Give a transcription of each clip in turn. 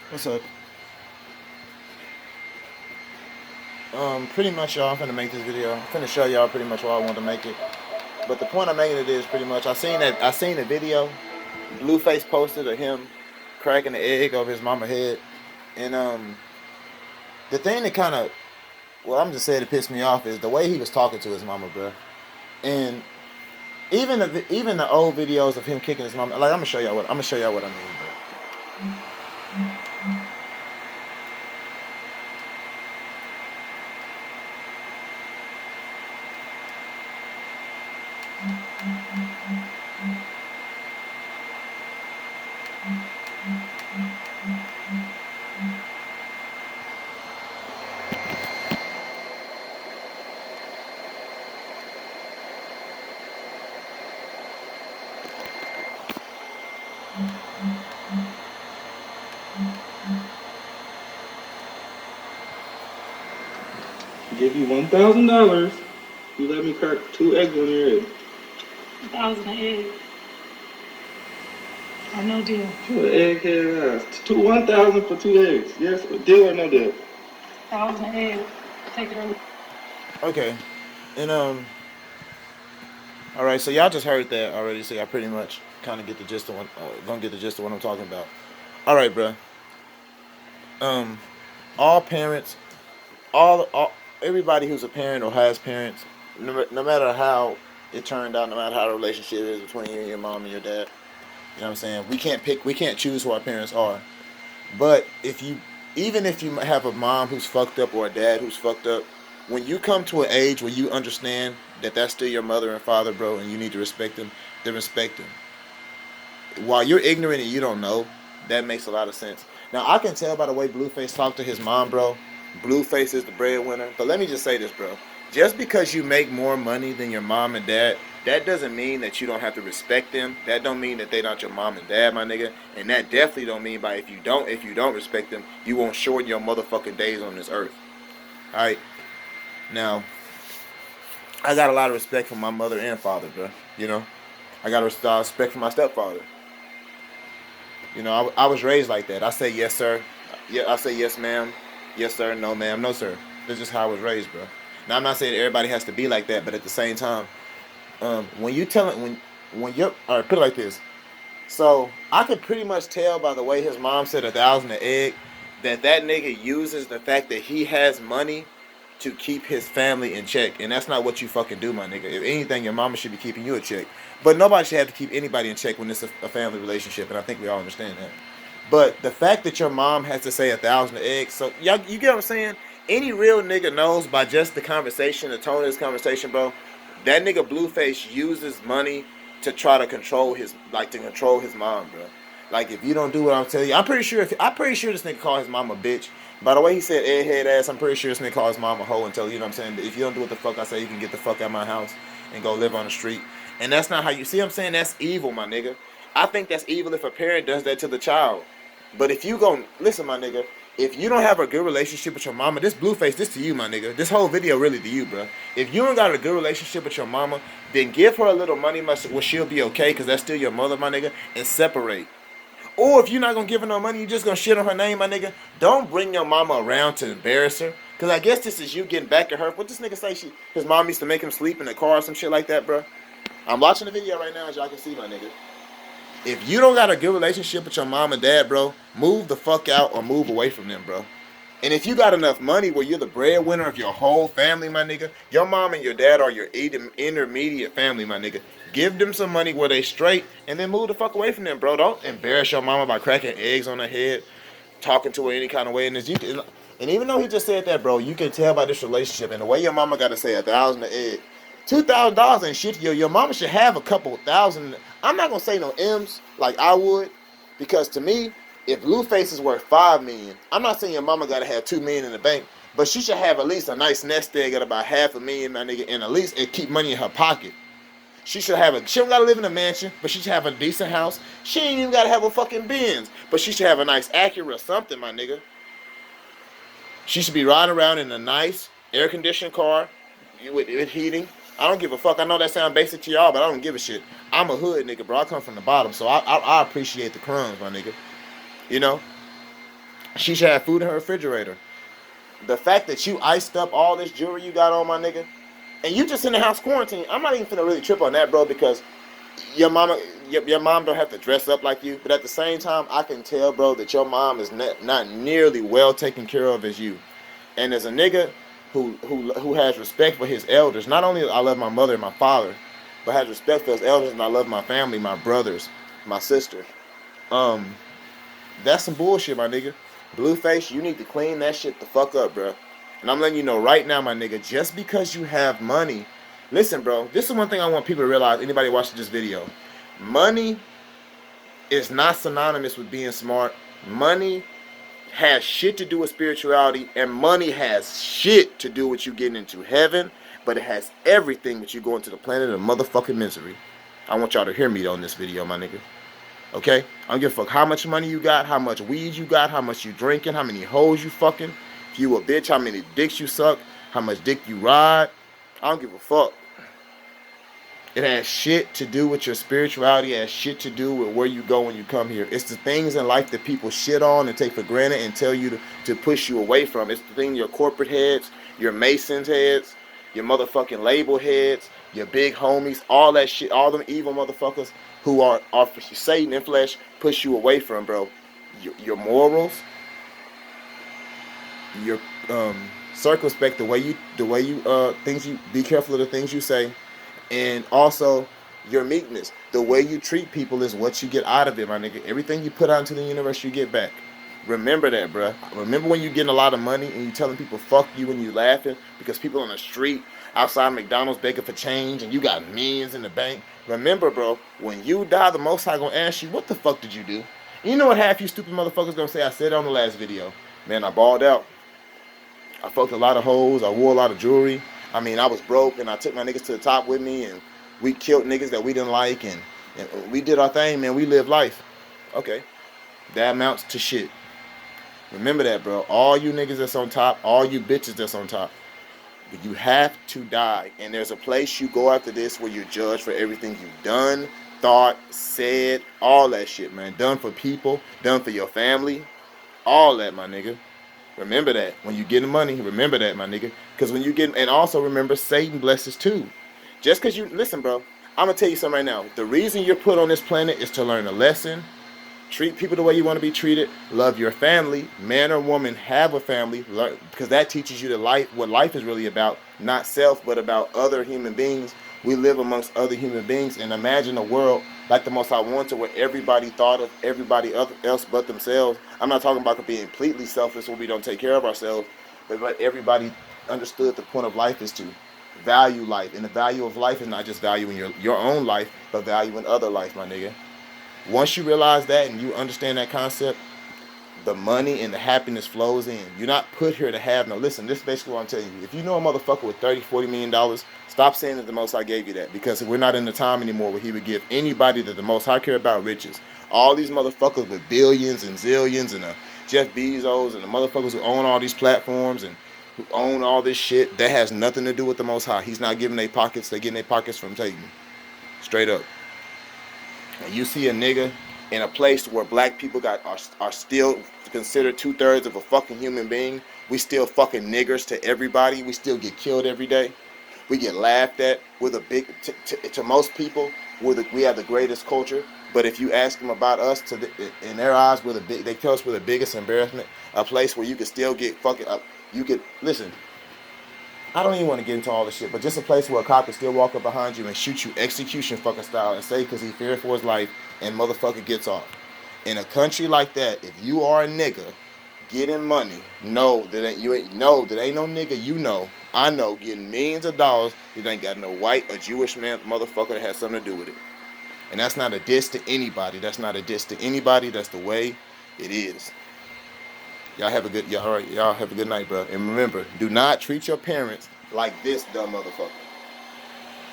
What's up? Pretty much, y'all. I'm finna make this video. I'm finna show y'all pretty much why I want to make it. But the point I'm making it is pretty much I seen the video Blueface posted of him cracking the egg over his mama head, and the thing that kind of I'm just saying it pissed me off is the way he was talking to his mama, bro. And even the old videos of him kicking his mama, like I'm gonna show y'all what I mean, bro. Give you $1,000. You let me crack 2 eggs on your head. 1,000 an egg. Or no deal. What an egghead ass. 1,000 for 2 eggs. Yes, deal or no deal? 1,000 an egg. Take it over. Okay, and all right. So y'all just heard that already. So y'all pretty much kind of get the gist of what gonna get the gist of what I'm talking about. All right, bro. Um, all parents, all everybody who's a parent or has parents, no matter how it turned out, no matter how the relationship is between you and your mom and your dad, you know what I'm saying? We can't choose who our parents are. But even if you have a mom who's fucked up or a dad who's fucked up, when you come to an age where you understand that that's still your mother and father, bro, and you need to respect them, then respect them. While you're ignorant and you don't know, that makes a lot of sense. Now I can tell by the way Blueface talked to his mom, bro. Blueface is the breadwinner. But let me just say this, bro. Just because you make more money than your mom and dad, that doesn't mean that you don't have to respect them. That don't mean that they not your mom and dad, my nigga. And that definitely don't mean by if you don't respect them, you won't shorten your motherfucking days on this earth. Alright? Now, I got a lot of respect for my mother and father, bro. You know? I got a lot of respect for my stepfather. You know, I was raised like that. I say yes, sir. Yeah, I say yes, ma'am. Yes, sir. No, ma'am. No, sir. That's just how I was raised, bro. Now I'm not saying everybody has to be like that, but at the same time, when you tell it, when you're, all right, put it like this. So I could pretty much tell by the way his mom said 1,000 an egg that nigga uses the fact that he has money to keep his family in check, and that's not what you fucking do, my nigga. If anything, your mama should be keeping you in check, but nobody should have to keep anybody in check when it's a family relationship, and I think we all understand that. But the fact that your mom has to say 1,000 eggs, so y'all, you get what I'm saying? Any real nigga knows by just the conversation, the tone of this conversation, bro. That nigga Blueface uses money to try to control his mom, bro. Like if you don't do what I'm telling you, I'm pretty sure this nigga called his mom a bitch. By the way he said egghead ass, I'm pretty sure this nigga called his mom a hoe until, you know what I'm saying, if you don't do what the fuck I say, you can get the fuck out of my house and go live on the street. And that's not how you see what I'm saying, that's evil, my nigga. I think that's evil if a parent does that to the child. But if you go listen, my nigga, if you don't have a good relationship with your mama, this Blueface, this to you, my nigga. This whole video really to you, bro. If you don't got a good relationship with your mama, then give her a little money, where she'll be okay, because that's still your mother, my nigga, and separate. Or if you're not gonna give her no money, you're just gonna shit on her name, my nigga. Don't bring your mama around to embarrass her. Cause I guess this is you getting back at her. What this nigga say? His mom used to make him sleep in the car or some shit like that, bro. I'm watching the video right now, as y'all can see, my nigga. If you don't got a good relationship with your mom and dad, bro, move the fuck out or move away from them, bro. And if you got enough money where you're the breadwinner of your whole family, my nigga, your mom and your dad are your intermediate family, my nigga. Give them some money where they straight, and then move the fuck away from them, bro. Don't embarrass your mama by cracking eggs on her head, talking to her any kind of way. And even though he just said that, bro, you can tell by this relationship and the way your mama got to say 1,000 an egg. $2,000 and shit. Your mama should have a couple thousand. I'm not gonna say no M's like I would, because to me, if Blueface is worth $5 million, I'm not saying your mama gotta have $2 million in the bank, but she should have at least a nice nest egg at about $500,000, my nigga, and at least it keep money in her pocket. She don't gotta live in a mansion, but she should have a decent house. She ain't even gotta have a fucking Benz, but she should have a nice Acura or something, my nigga. She should be riding around in a nice air conditioned car with heating. I don't give a fuck. I know that sounds basic to y'all, but I don't give a shit. I'm a hood nigga, bro. I come from the bottom, so I appreciate the crumbs, my nigga. You know? She should have food in her refrigerator. The fact that you iced up all this jewelry you got on, my nigga, and you just in the house quarantine, I'm not even finna really trip on that, bro, because your mama, your mom don't have to dress up like you, but at the same time, I can tell, bro, that your mom is not nearly well taken care of as you. And as a nigga who has respect for his elders, not only I love my mother and my father, but has respect for his elders, and I love my family, my brothers, my sister. Um, that's some bullshit, my nigga. Blueface, you need to clean that shit the fuck up, bro. And I'm letting you know right now, my nigga, just because you have money, listen, bro, this is one thing I want people to realize, anybody watching this video. Money is not synonymous with being smart. Money has shit to do with spirituality, and money has shit to do with you getting into heaven, but it has everything with you going to the planet of motherfucking misery. I want y'all to hear me on this video, my nigga. Okay? I don't give a fuck how much money you got, how much weed you got, how much you drinking, how many hoes you fucking. If you a bitch, how many dicks you suck, how much dick you ride. I don't give a fuck. It has shit to do with your spirituality. It has shit to do with where you go when you come here. It's the things in life that people shit on and take for granted and tell you to push you away from. It's the thing your corporate heads, your Masons heads, your motherfucking label heads, your big homies, all that shit, all them evil motherfuckers who are Satan in flesh push you away from, bro. Your morals, your circumspect, the way you things you be careful of the things you say. And also, your meekness. The way you treat people is what you get out of it, my nigga. Everything you put out into the universe, you get back. Remember that, bruh. Remember when you getting a lot of money and you telling people fuck you and you laughing because people on the street outside McDonald's begging for change and you got millions in the bank. Remember, bro, when you die, the Most High gonna ask you, what the fuck did you do? And you know what half you stupid motherfuckers gonna say? I said it on the last video. Man, I balled out. I fucked a lot of hoes. I wore a lot of jewelry. I mean, I was broke, and I took my niggas to the top with me, and we killed niggas that we didn't like, and we did our thing, man. We lived life. Okay. That amounts to shit. Remember that, bro. All you niggas that's on top, all you bitches that's on top, you have to die. And there's a place you go after this where you're judged for everything you've done, thought, said, all that shit, man. Done for people, done for your family, all that, my nigga. Remember that. When you get the money, remember that, my nigga. Because when you get, and also remember, Satan blesses too. Just because you, listen, bro, I'm going to tell you something right now. The reason you're put on this planet is to learn a lesson, treat people the way you want to be treated, love your family, man or woman, have a family, because that teaches you what life is really about, not self, but about other human beings. We live amongst other human beings, and imagine a world like the Most High wanted, where everybody thought of everybody else but themselves. I'm not talking about being completely selfish where we don't take care of ourselves, but everybody understood the point of life is to value life, and the value of life is not just valuing your own life, but valuing other life, my nigga. Once you realize that and you understand that concept, the money and the happiness flows in. You're not put here to have no. Listen, this is basically what I'm telling you. If you know a motherfucker with $30, $40 million, stop saying that the Most High gave you that, because we're not in the time anymore where he would give anybody that the Most High care about riches. All these motherfuckers with billions and zillions and Jeff Bezos and the motherfuckers who own all these platforms and who own all this shit, that has nothing to do with the Most High. He's not giving their pockets. They're getting their pockets from Satan. Straight up. And you see a nigga in a place where black people are still considered 2/3 of a fucking human being. We still fucking niggers to everybody. We still get killed every day. We get laughed at. We're the big to most people. We have the greatest culture. But if you ask them about us, in their eyes, they tell us we're the biggest embarrassment. A place where you could still get fucking. You could listen. I don't even want to get into all this shit, but just a place where a cop can still walk up behind you and shoot you execution fucking style and say because he feared for his life and motherfucker gets off. In a country like that, if you are a nigga getting money, ain't no nigga you know, I know, getting millions of dollars, you ain't got no white or Jewish man motherfucker that has something to do with it. And that's not a diss to anybody. That's not a diss to anybody. That's the way it is. Y'all have a good night, bro. And remember, do not treat your parents like this dumb motherfucker.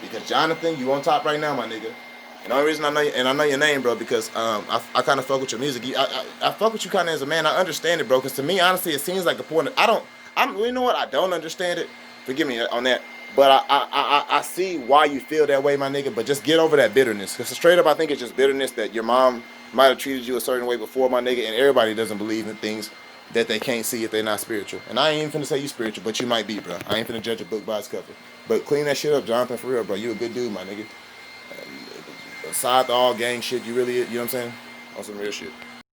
Because Jonathan, you on top right now, my nigga. And the only reason I know your name, bro, because I kind of fuck with your music. I fuck with you kind of as a man. I understand it, bro. Because to me, honestly, it seems like a point. You know what? I don't understand it. Forgive me on that. But I see why you feel that way, my nigga. But just get over that bitterness. Because straight up, I think it's just bitterness that your mom might have treated you a certain way before, my nigga. And everybody doesn't believe in things that they can't see if they're not spiritual. And I ain't even finna say you spiritual, but you might be, bro. I ain't finna judge a book by its cover. But clean that shit up, Jonathan, for real, bro. You a good dude, my nigga. Aside the all gang shit, you really, you know what I'm saying? On some real shit.